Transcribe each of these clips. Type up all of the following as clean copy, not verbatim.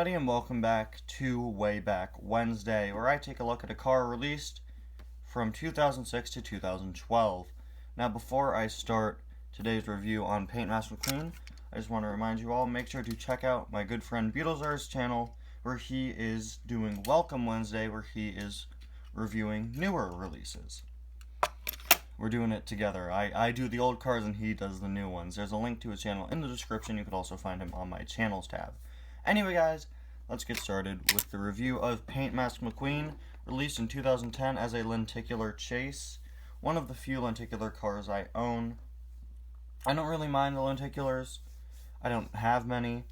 everybody, and welcome back to Wayback Wednesday, where I take a look at a car released from 2006 to 2012. Now, before I start today's review on Paintmaster McQueen, I just want to remind you all, make sure to check out my good friend Beadleslr's channel, where he is doing Welcome Wednesday, where he is reviewing newer releases. We're doing it together. I do the old cars and he does the new ones. There's a link to his channel in the description. You could also find him on my channels tab. Anyway, guys, let's get started with the review of Paintmaster McQueen, released in 2010 as a lenticular chase. One of the few lenticular cars I own. I don't really mind the lenticulars. I don't have many.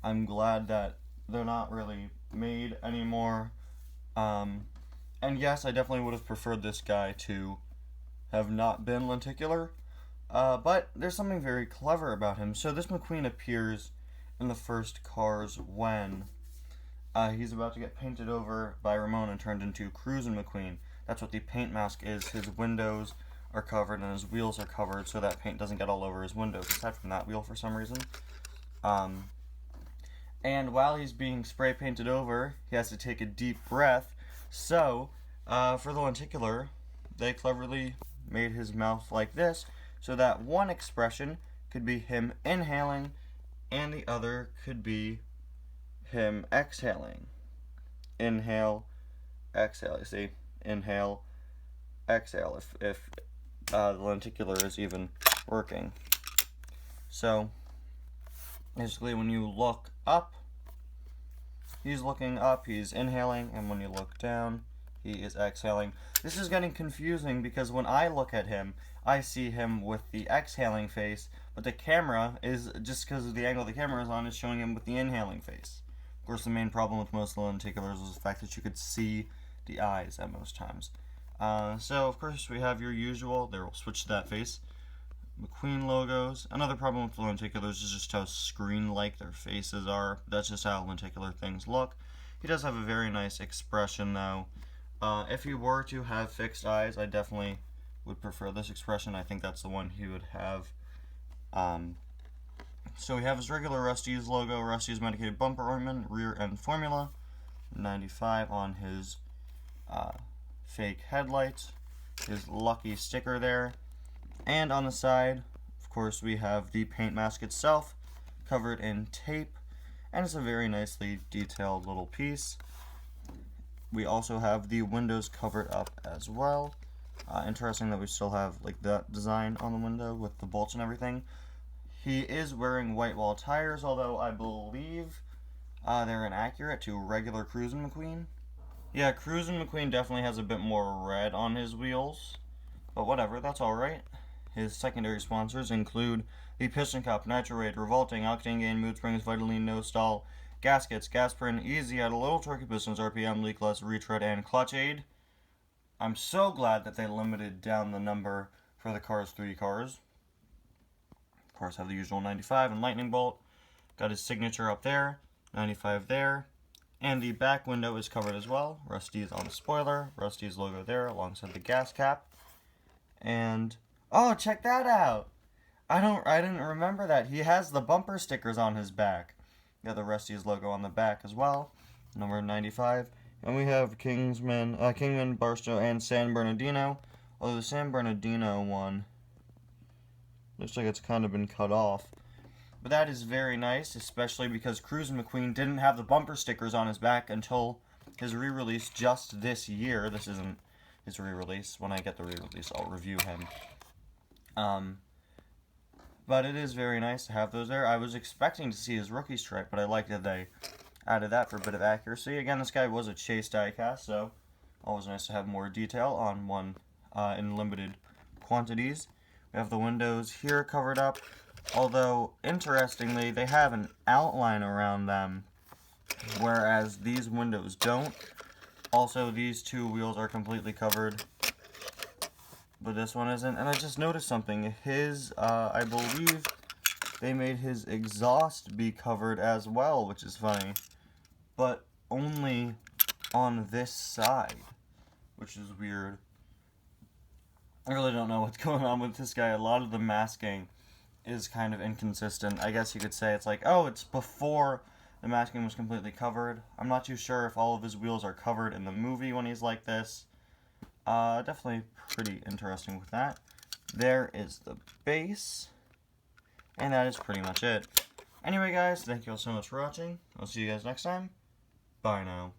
I'm glad that they're not really made anymore. And yes, I definitely would have preferred this guy to have not been lenticular, but there's something very clever about him. So this McQueen appears in the first cars when he's about to get painted over by Ramon and turned into Cruisin' McQueen. That's what the paint mask is. His windows are covered and his wheels are covered so that paint doesn't get all over his windows, aside from that wheel for some reason. And while he's being spray painted over, he has to take a deep breath. So, for the lenticular, they cleverly made his mouth like this so that one expression could be him inhaling and the other could be him exhaling. Inhale, exhale. You see? Inhale, exhale, if the lenticular is even working. So, basically when you look up, he's looking up, he's inhaling, and when you look down, he is exhaling. This is getting confusing because when I look at him, I see him with the exhaling face, but the camera is, just because of the angle the camera is on, is showing him with the inhaling face. Of course, the main problem with most of the lenticulars was the fact that you could see the eyes at most times. So, of course, we have your usual, there we'll switch to that face, McQueen logos. Another problem with the lenticulars is just how screen-like their faces are. That's just how lenticular things look. He does have a very nice expression, though. If he were to have fixed eyes, I definitely would prefer this expression. I think that's the one he would have. So we have his regular Rusty's logo, Rusty's medicated bumper ornament, rear end formula, 95 on his fake headlights, his lucky sticker there, and on the side, of course, we have the paint mask itself, covered in tape, and it's a very nicely detailed little piece. We also have the windows covered up as well. Interesting that we still have like that design on the window with the bolts and everything. He is wearing white wall tires, although I believe they're inaccurate to regular Cruisin' McQueen. Yeah, Cruisin' McQueen definitely has a bit more red on his wheels, but whatever, that's alright. His secondary sponsors include the Piston Cup, Nitro Raid, Revolting, Octane Gain, Mood Springs, Vitaline, No Stall, Gaskets, Gasprin, Easy Out, Little Turkey Pistons, RPM, Leakless, Retread, and Clutch Aid. I'm so glad that they limited down the number for the Cars 3 cars. Of course, have the usual 95 and Lightning Bolt. Got his signature up there, 95 there. And the back window is covered as well. Rusty's on the spoiler, Rusty's logo there alongside the gas cap. And, oh, check that out! I didn't remember that. He has the bumper stickers on his back. Got the Rusty's logo on the back as well, number 95. And we have Kingman, Barstow, and San Bernardino. Although the San Bernardino one looks like it's kind of been cut off. But that is very nice, especially because Cruisin' McQueen didn't have the bumper stickers on his back until his re-release just this year. This isn't his re-release. When I get the re-release, I'll review him. But it is very nice to have those there. I was expecting to see his rookie stripe, but I like that they added that for a bit of accuracy. Again, this guy was a chase diecast, so always nice to have more detail on one in limited quantities. We have the windows here covered up, although, interestingly, they have an outline around them, whereas these windows don't. Also, these two wheels are completely covered, but this one isn't. And I just noticed something. His, I believe they made his exhaust be covered as well, which is funny. But only on this side, which is weird. I really don't know what's going on with this guy. A lot of the masking is kind of inconsistent. I guess you could say it's like, oh, it's before the masking was completely covered. I'm not too sure if all of his wheels are covered in the movie when he's like this. Definitely pretty interesting with that. There is the base. And that is pretty much it. Anyway, guys, thank you all so much for watching. I'll see you guys next time. Bye now.